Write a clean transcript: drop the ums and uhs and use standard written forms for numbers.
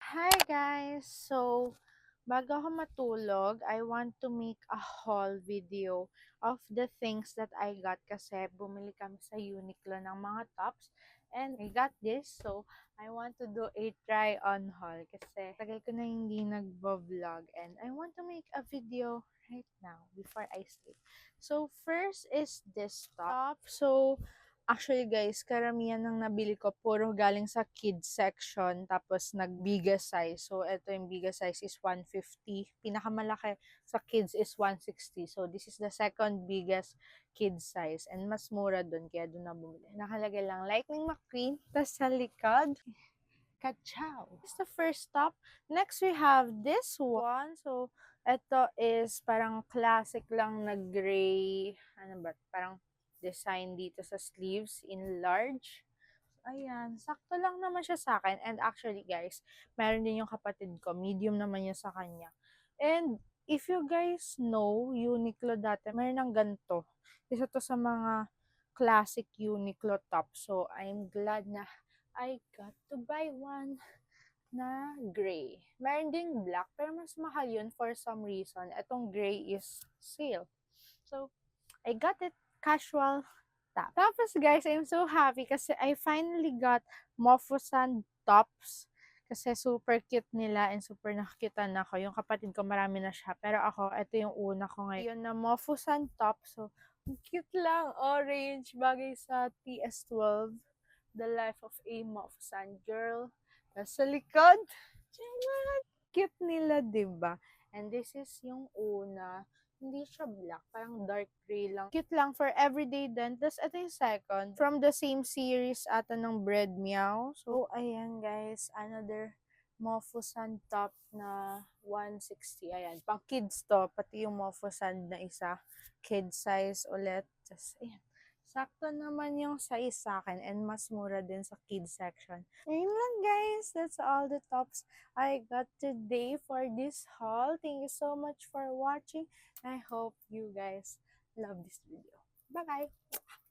Hi guys! So, bago ako matulog, I want to make a haul video of the things that I got kasi bumili kami sa Uniqlo ng mga tops and I got this. So, I want to do a try on haul kasi tagal ko na hindi nagbo-vlog and I want to make a video right now before I sleep. So, first is this top. So, actually guys, karamihan ng nabili ko puro galing sa kids section tapos nag-biggest size. So ito yung biggest size is 150. Pinakamalaki sa kids is 160. So this is the second biggest kids size and mas mura dun kaya dun na bumili. Nakalagay lang Lightning McQueen. Tapos sa likod, Kachow. It's the first stop. Next we have this one. So ito is parang classic lang na gray. Ano ba? Parang design dito sa sleeves in large. Ayan, sakto lang naman siya sa akin. And actually guys, meron din yung kapatid ko. Medium naman niya sa kanya. And if you guys know, Uniqlo dati, meron ng ganito. Isa to sa mga classic Uniqlo top. So, I'm glad na I got to buy one na gray. Meron ding black, pero mas mahal yun for some reason. Etong gray is sale. So, I got it casual top. Tapos guys, I'm so happy kasi I finally got Mofusan tops. Kasi super cute nila and super nakikitan ako. Yung kapatid ko marami na siya. Pero ako, ito yung una ko ngayon. Yun na Mofusan top. So, cute lang. Orange. Bagay sa TS12. The Life of a Mofusan Girl. Tapos sa likod, tiyang, cute nila, diba? And this is yung una. Hindi siya black, parang dark gray lang. Cute lang for everyday din. Tapos ito yung second. From the same series ata ng Bread Meow. So, ayan guys. Another Mofusan top na 160. Ayan, pang kids to. Pati yung Mofusan na isa. Kid size ulit. Tapos, ayan. Sakto naman yung size sa akin and mas mura din sa kids section. Ayun lang guys, that's all the tops I got today for this haul. Thank you so much for watching. I hope you guys love this video. Bye-bye!